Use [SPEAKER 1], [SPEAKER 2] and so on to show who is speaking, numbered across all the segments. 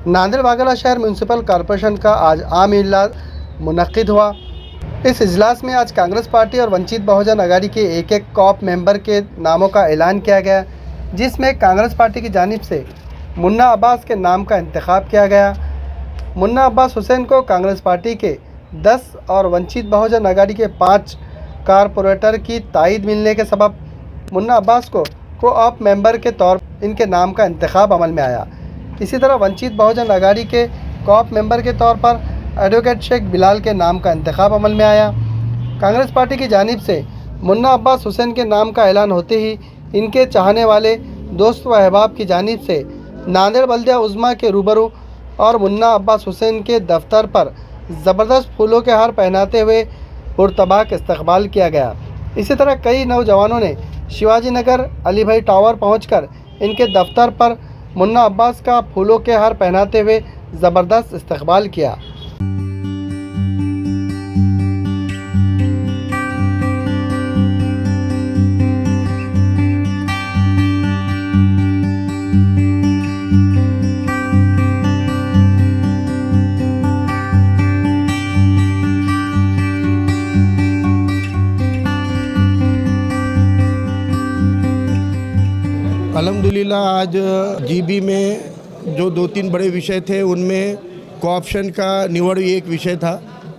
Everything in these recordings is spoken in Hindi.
[SPEAKER 1] नांदेड़ वागला शहर म्यूनसिपल कॉरपोरेशन का आज आम इजलास मुनक्किद हुआ। इस इजलास में आज कांग्रेस पार्टी और वंचित बहुजन आघाड़ी के एक कॉप मेंबर के नामों का ऐलान किया गया, जिसमें कांग्रेस पार्टी की जानिब से मुन्ना अब्बास के नाम का इंतखाब किया गया। मुन्ना अब्बास हुसैन को कांग्रेस पार्टी के 10 और वंचित बहुजन आघाड़ी के 5 कारपोरेटर की तायद मिलने के सबब मुन्ना अब्बास को ऑप मेंबर के तौर पर इनके नाम का इंतखाब अमल में आया। इसी तरह वंचित बहुजन आघाड़ी के कॉप मेंबर के तौर पर एडवोकेट शेख बिलाल के नाम का इंतखाब अमल में आया। कांग्रेस पार्टी की जानिब से मुन्ना अब्बास हुसैन के नाम का ऐलान होते ही इनके चाहने वाले दोस्त व अहबाब की जानिब से नांदेड़ बल्दिया उज़्मा के रूबरू और मुन्ना अब्बास हुसैन के दफ्तर पर ज़बरदस्त फूलों के हार पहनाते हुए पुरतबाक इस्तकबाल किया गया। इसी तरह कई नौजवानों ने शिवाजी नगर अली भाई टावर पहुंचकर इनके दफ्तर पर मुन्ना अब्बास का फूलों के हार पहनाते हुए ज़बरदस्त इस्तकबाल किया।
[SPEAKER 2] अल्हम्दुलिल्लाह आज जीबी में जो 2-3 बड़े विषय थे उनमें कोऑप्शन का निवड़ एक विषय था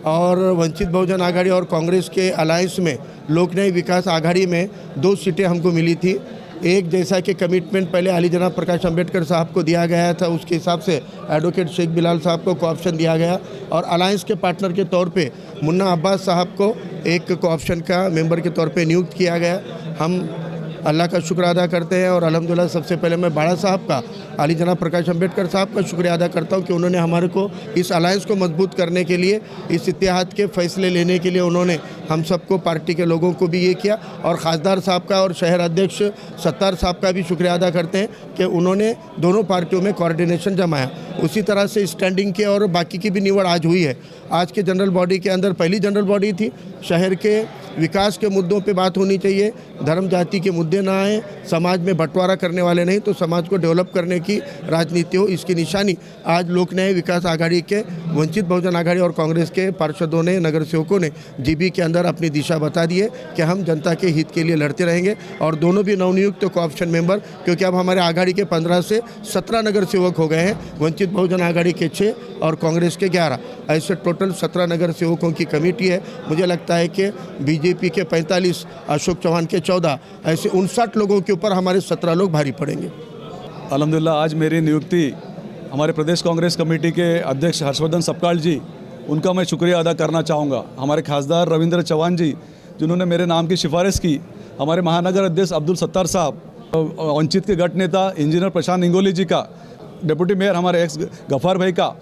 [SPEAKER 2] और वंचित बहुजन आघाड़ी और कांग्रेस के अलायंस में लोक न्याय विकास आघाड़ी में 2 सीटें हमको मिली थी। एक जैसा कि कमिटमेंट पहले अली जनाब प्रकाश अंबेडकर साहब को दिया गया था, उसके हिसाब से एडवोकेट शेख बिलाल साहब को कोऑप्शन दिया गया और अलायंस के पार्टनर के तौर पे मुन्ना अब्बास साहब को एक कोऑप्शन का मेंबर के तौर पे नियुक्त किया गया। हम अल्लाह का शुक्र अदा करते हैं और अल्हम्दुलिल्लाह सबसे पहले मैं बाड़ा साहब का, अली जनाब प्रकाश अंबेडकर साहब का शुक्रिया अदा करता हूं कि उन्होंने हमारे को इस अलायंस को मजबूत करने के लिए, इस इत्तेहाद के फैसले लेने के लिए उन्होंने हम सबको, पार्टी के लोगों को भी ये किया और खासदार साहब का और शहर अध्यक्ष सत्तार साहब का भी शुक्रिया अदा करते हैं कि उन्होंने दोनों पार्टियों में कोऑर्डिनेशन जमाया। उसी तरह से स्टैंडिंग के और बाकी की भी निवड़ आज हुई है। आज के जनरल बॉडी के अंदर पहली जनरल बॉडी थी, शहर के विकास के मुद्दों पे बात होनी चाहिए, धर्म जाति के मुद्दे ना आए, समाज में बंटवारा करने वाले नहीं तो समाज को डेवलप करने की राजनीति हो, इसकी निशानी आज लोक न्याय विकास आघाड़ी के, वंचित बहुजन आघाड़ी और कांग्रेस के पार्षदों ने, नगर सेवकों ने जीबी के अंदर अपनी दिशा बता दी है कि हम जनता के हित के लिए लड़ते रहेंगे। और दोनों भी नवनियुक्त कोऑप्शन मेंबर, क्योंकि अब हमारे आघाड़ी के 15 से 17 नगर सेवक हो गए हैं, वंचित बहुजन आघाड़ी के 6 और कांग्रेस के 11, ऐसे टोटल 17 नगर सेवकों की कमेटी है। मुझे लगता है कि बीजेपी के 45, अशोक चौहान के 14, ऐसे 59 लोगों के ऊपर हमारे 17 लोग भारी पड़ेंगे।
[SPEAKER 3] अल्हम्दुलिल्लाह आज मेरी नियुक्ति हमारे प्रदेश कांग्रेस कमेटी के अध्यक्ष हर्षवर्धन सपकाल जी, उनका मैं शुक्रिया अदा करना चाहूँगा। हमारे खासदार रविंद्र चौहान जी जिन्होंने मेरे नाम की सिफारिश की, हमारे महानगर अध्यक्ष अब्दुल सत्तार साहब, वंचित के गठ नेता इंजीनियर प्रशांत इंगोली जी का, डिप्टी मेयर हमारे एक्स गफ़ार भाई का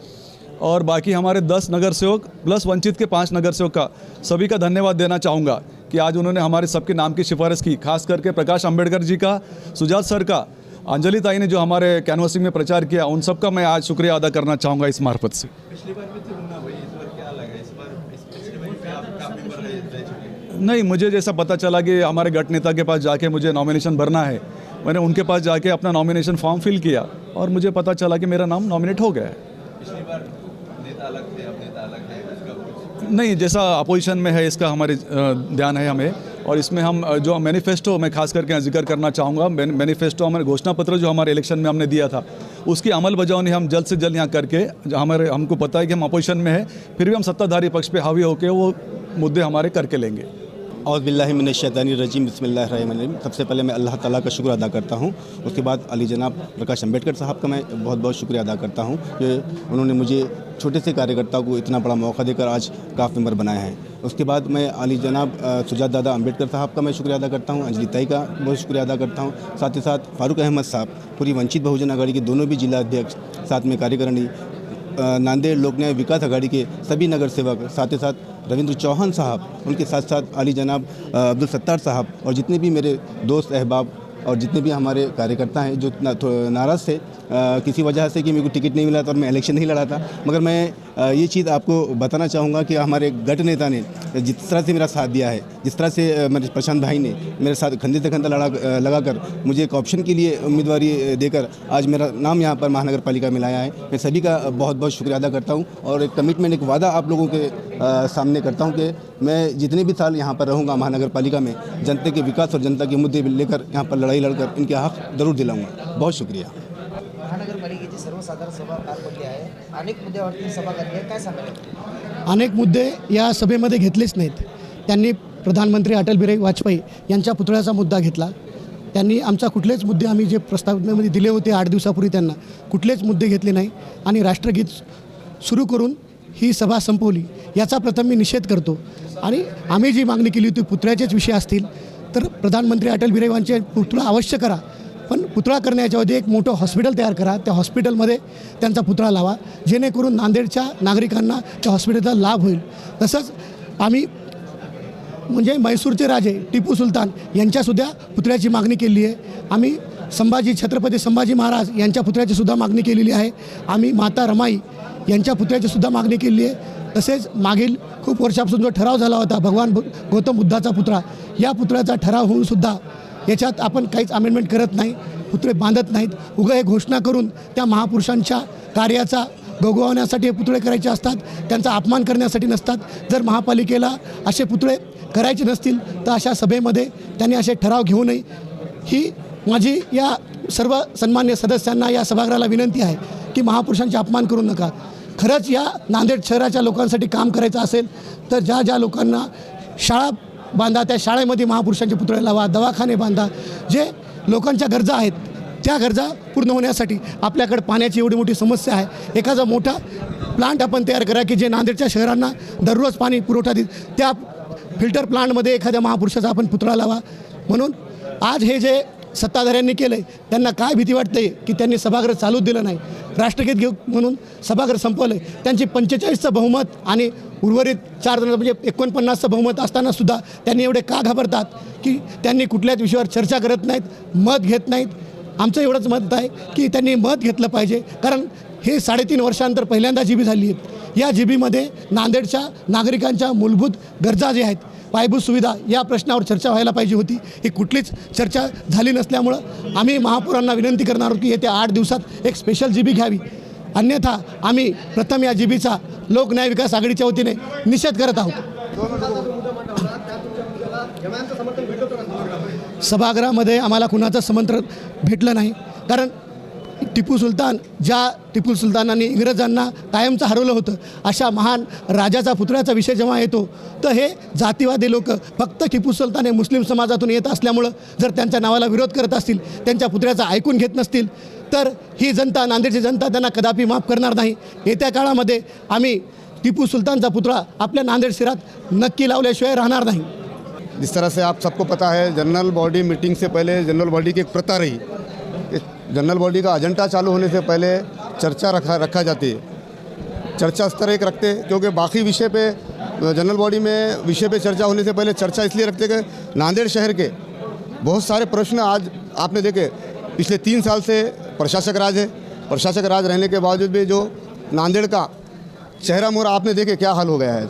[SPEAKER 3] और बाकी हमारे 10 नगर सेवक प्लस वंचित के 5 नगर सेवक का, सभी का धन्यवाद देना चाहूँगा कि आज उन्होंने हमारे सबके नाम की सिफारिश की। खास करके प्रकाश अंबेडकर जी का, सुजात सर का, अंजलि ताई ने जो हमारे कैनवसिंग में प्रचार किया, उन सब का मैं आज शुक्रिया अदा करना चाहूँगा इस मार्फत से। नहीं, मुझे जैसा पता चला कि हमारे गठ नेता के पास जाके मुझे नॉमिनेशन भरना है, मैंने उनके पास जाके अपना नॉमिनेशन फॉर्म फिल किया और मुझे पता चला कि मेरा नाम नॉमिनेट हो गया है। नहीं, जैसा अपोजिशन में है इसका हमारे ध्यान है हमें, और इसमें हम जो मैनिफेस्टो मैं खास करके जिक्र करना चाहूँगा, मैनिफेस्टो हमारे घोषणा पत्र जो हमारे इलेक्शन में हमने दिया था, उसकी अमल बजावनी हम जल्द से जल्द यहाँ करके, हमको पता है कि हम अपोजिशन में है, फिर भी हम सत्ताधारी पक्ष पे हावी होकर वो मुद्दे हमारे करके लेंगे।
[SPEAKER 4] औज़ बिल्लाहि मिनश शैतानिर रजीम, बिस्मिल्लाहिर रहमानिर रहीम। सबसे पहले मैं अल्लाह ताला का शुक्र अदा करता हूँ। उसके बाद अली जनाब प्रकाश अंबेडकर साहब का मैं बहुत बहुत शुक्रिया अदा करता हूँ कि उन्होंने मुझे छोटे से कार्यकर्ता को इतना बड़ा मौका देकर आज काफ मेंबर बनाया है। उसके बाद मैं अली जनाब सुजात दादा अंबेडकर साहब का मैं शुक्रिया अदा करता हूँ, अंजलि ताई का बहुत शुक्रिया अदा करता हूँ, साथ ही साथ फारूक अहमद साहब, पूरी वंचित बहुजन आघाड़ी के दोनों भी जिला अध्यक्ष, साथ में कार्यकारिणी, नांदेड़ लोक न्याय विकास आघाड़ी के सभी नगर सेवक, साथ ही साथ रविंद्र चौहान साहब, उनके साथ साथ अली जनाब अब्दुल सत्तार साहब और जितने भी मेरे दोस्त अहबाब और जितने भी हमारे कार्यकर्ता हैं जो नाराज़ थे किसी वजह से कि मेरे को टिकट नहीं मिला था और मैं इलेक्शन नहीं लड़ा था, मगर मैं ये चीज़ आपको बताना चाहूँगा कि हमारे गठ नेता ने जिस तरह से मेरा साथ दिया है, जिस तरह से मेरे प्रशांत भाई ने मेरे साथ कंधे से कंधा लगाकर मुझे एक ऑप्शन के लिए उम्मीदवारी देकर आज मेरा नाम यहाँ पर महानगर पालिका में लाया है। मैं सभी का बहुत बहुत शुक्रिया अदा करता हूँ और एक कमिटमेंट, एक वादा आप लोगों के सामने करता हूँ कि मैं जितने भी साल यहाँ पर रहूँगा महानगर पालिका में जनता के विकास और जनता के मुद्दे लेकर यहाँ पर लड़ाई लड़कर इनके हक जरूर दिलाऊँगा। बहुत शुक्रिया।
[SPEAKER 5] महानगरपालिकेची सर्वसाधारण सभा पार पडली आहे, अनेक मुद्द्यावरती सभा झाली आहे, काय सांगाल?
[SPEAKER 6] अनेक मुद्दे या सभेमध्ये घेतलेच नाहीत. त्यांनी प्रधानमंत्री अटल बिहारी वाजपेयी यांच्या पुतळ्याचा मुद्दा घेतला. त्यांनी आमचा कुठलेच मुद्दे आम्ही जे प्रस्तावनेमध्ये दिले होते 8 दिवसापूर्वी त्यांना कुठलेच मुद्दे घेतले नाही आणि राष्ट्रगीत सुरू करून ही सभा संपवली. याचा प्रथम मी निषेध करतो. आणि आम्ही जी मागणी केली होती पुतळ्याचेच विषय असतील तर प्रधानमंत्री अटल बिहारी यांचे पुतळा अवश्य करा, पण पुतळा करण्याच्या आधी एक मोठं हॉस्पिटल तयार करा. त्या हॉस्पिटलमध्ये त्यांचा पुतळा लावा जेणेकरून नांदेडच्या नागरिकांना त्या हॉस्पिटलचा लाभ होईल. तसंच आम्ही म्हणजे म्हैसूरचे राजे टिपू सुलतान यांच्यासुद्धा पुतळ्याची मागणी केली आहे. आम्ही छत्रपती संभाजी महाराज यांच्या पुतळ्याची सुद्धा मागणी केलेली आहे. आम्ही माता रमाई यांच्या पुतळ्याची सुद्धा मागणी केली आहे. तसेच मागील खूप वर्षापासून जो ठराव झाला होता भगवान गौतम बुद्धाचा पुतळा, या पुतळ्याचा ठराव होऊन सुद्धा याच्यात आपण काहीच अमेंडमेंट करत नाही, पुतळे बांधत नाहीत. उगा हे घोषणा करून त्या महापुरुषांच्या कार्याचा गौरवण्यासाठी हे पुतळे करायचे असतात, त्यांचा अपमान करण्यासाठी नसतात. जर महापालिकेला असे पुतळे करायचे नसतील तर अशा सभेमध्ये त्यांनी असे ठराव घेऊ नये, ही माझी या सर्व सन्मान्य सदस्यांना या सभागृहाला विनंती आहे की महापुरुषांचा अपमान करू नका. खरंच या नांदेड शहराच्या लोकांसाठी काम करायचं असेल तर ज्या ज्या लोकांना शाळा बांधा त्या शाळेमध्ये महापुरुषांचे पुतळे लावा, दवाखाने बांधा. जे लोकांच्या गरजा आहेत त्या गरजा पूर्ण होण्यासाठी आपल्याकडे पाण्याची एवढी मोठी समस्या आहे. एखादा मोठा प्लांट आपण तयार करा की जे नांदेडच्या शहरांना दररोज पाणी पुरवठा देईल. त्या फिल्टर प्लांटमध्ये एखाद्या महापुरुषाचा आपण पुतळा लावा. म्हणून आज हे जे सत्ताधाऱ्यांनी केलं आहे त्यांना काय भीती वाटते की त्यांनी सभागृह चालूच दिलं नाही, राष्ट्रगीत घेऊ म्हणून सभागृह संपवलं आहे. त्यांची 45चं बहुमत आणि उर्वरित 4 जण म्हणजे 49चं बहुमत असतानासुद्धा त्यांनी एवढे का घाबरतात की त्यांनी कुठल्याच विषयावर चर्चा करत नाहीत, मत घेत नाहीत. आमचं एवढंच मत आहे की त्यांनी मत घेतलं पाहिजे, कारण हे 3.5 वर्षांतर पहिल्यांदा जीबी झाली आहे. या जीबीमध्ये नांदेडच्या नागरिकांच्या मूलभूत गरजा जे आहेत, पायाभूत सुविधा, या प्रश्नावर चर्चा व्हायला पाहिजे होती. ही कुठलीच चर्चा झाली नसल्यामुळं आम्ही महापौरांना विनंती करणार आहोत की येत्या 8 दिवसात एक स्पेशल जीबी घ्यावी. अन्यथा आम्ही प्रथम या जीबीचा लोकन्याय विकास आघाडीच्या वतीने निषेध करत आहोत. सभागृहामध्ये आम्हाला कुणाचं समंत्रण भेटलं नाही, कारण टिपू सुलतानांनी इंग्रजांना कायमचं हरवलं होतं. अशा महान राजाचा पुतळ्याचा विषय जेव्हा येतो तर हे जातीवादी लोक फक्त टिपू सुलतान हे मुस्लिम समाजातून येत असल्यामुळं जर त्यांच्या नावाला विरोध करत असतील, त्यांच्या पुतळ्याचा ऐकून घेत नसतील तर ही जनता, नांदेडची जनता त्यांना कदापि माफ करणार नाही. येत्या काळामध्ये आम्ही टिपू सुलतानचा पुतळा आपल्या नांदेड शहरात नक्की लावल्याशिवाय राहणार नाही.
[SPEAKER 4] जिस तरह से आप सबको पता है, जनरल बॉडी मीटिंग से पहले जनरल बॉडी की एक प्रथा रही. जनरल बॉडी का एजेंडा चालू होने से पहले चर्चा रखा जाती है. चर्चा स्तर एक रखते क्योंकि बाकी विषय पे जनरल बॉडी में विषय पे चर्चा होने से पहले चर्चा इसलिए रखते कि नांदेड़ शहर के बहुत सारे प्रश्न आज आपने देखे. पिछले 3 साल से प्रशासक राज है. प्रशासक राज रहने के बावजूद भी जो नांदेड़ का चेहरा मोहरा आपने देखे क्या हाल हो गया है.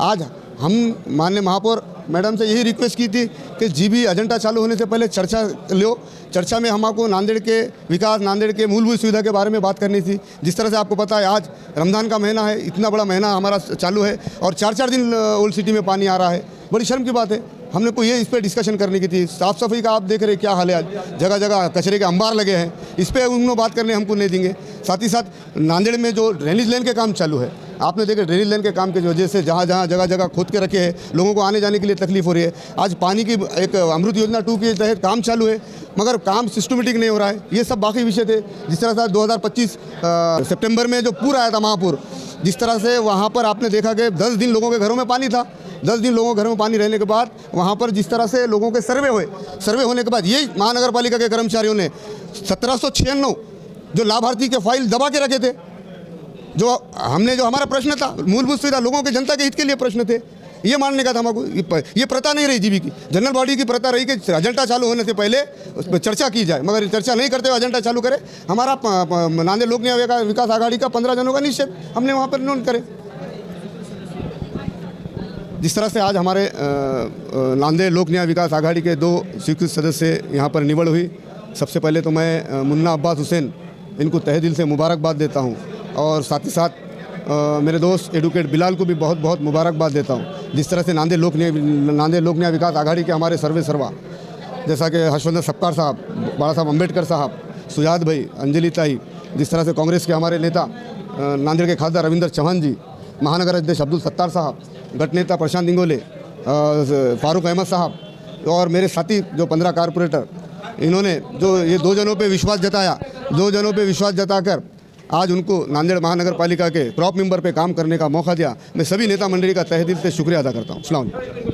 [SPEAKER 4] आज हम माननीय महापौर मैडम से यही रिक्वेस्ट की थी कि जीबी एजेंडा चालू होने से पहले चर्चा लो. चर्चा में हमको नांदेड़ के विकास, नांदेड़ के मूलभूत सुविधा के बारे में बात करनी थी. जिस तरह से आपको पता है आज रमज़ान का महीना है, इतना बड़ा महीना हमारा चालू है और 4-4 दिन ओल्ड सिटी में पानी आ रहा है. बड़ी शर्म की बात है. हमने को ये इस पर डिस्कशन करने की थी. साफ़ सफाई का आप देख रहे क्या हाल है. आज जगह जगह कचरे के अंबार लगे हैं. इस पर उन लोग बात करने हमको नहीं देंगे. साथ ही साथ नांदेड़ में जो ड्रेनेज लाइन के काम चालू है, आपने देखे ड्रेनेज लाइन के काम की वजह से जहाँ जहाँ जगह जगह खोद के रखे हैं, लोगों को आने जाने के लिए तकलीफ हो रही है. आज पानी की एक अमृत योजना 2 के तहत काम चालू है, मगर काम सिस्टमेटिक नहीं हो रहा है. ये सब बाकी विषय थे. जिस तरह से 2025 सितंबर में जो पूर आया था महापुर, जिस तरह से वहाँ पर आपने देखा कि 10 दिन लोगों के घरों में पानी था. 10 दिन लोगों के घरों में पानी रहने के बाद वहाँ पर जिस तरह से लोगों के सर्वे होने के बाद यही महानगर पालिका के कर्मचारियों ने 1796 जो लाभार्थी के फाइल दबा के रखे थे. जो हमारा प्रश्न था मूलभूत सुविधा, लोगों के जनता के हित के लिए प्रश्न थे,
[SPEAKER 7] ये मानने का था हमको। ये प्रथा नहीं रही जीबी की, जनरल बॉडी की प्रथा रही कि एजेंडा चालू होने से पहले उस पर चर्चा की जाए, मगर चर्चा नहीं करते हुए एजेंडा चालू करे। हमारा नांदेड़ लोक न्याय विकास आघाड़ी का 15 जनों का निश्चित हमने वहाँ पर नोट करे। जिस तरह से आज हमारे नांदेड़ लोक न्याय विकास आघाड़ी के 2 स्वीकृत सदस्य यहाँ पर निवड़ हुई, सबसे पहले तो मैं मुन्ना अब्बास हुसैन इनको तहे दिल से मुबारकबाद देता हूँ, और साथ ही साथ मेरे दोस्त एडवोकेट बिलाल को भी बहुत बहुत मुबारकबाद देता हूँ। जिस तरह से नांदेड़ लोक न्याय विकास आघाड़ी के हमारे सर्वे सर्वा, जैसा कि हर्षवर्धन सपकाल साहब, बाबा साहब अम्बेडकर साहब, सुजात भाई, अंजलि ताई, जिस तरह से कांग्रेस के हमारे नेता नांदेड़ के खासदार रविंद्र चौहान जी, महानगर अध्यक्ष अब्दुल सत्तार साहब, गट नेता प्रशांत इंगोले, फारूक अहमद साहब, और मेरे साथी जो 15 कारपोरेटर, इन्होंने जो ये 2 जनों पे विश्वास जताया, 2 जनों पे विश्वास जताकर आज उनको नांदेड़ महानगर पालिका के प्रॉप मेंबर पे काम करने का मौका दिया। मैं सभी नेता मंडली का तहे दिल से शुक्रिया अदा करता हूँ। अस्सलाम वालेकुम।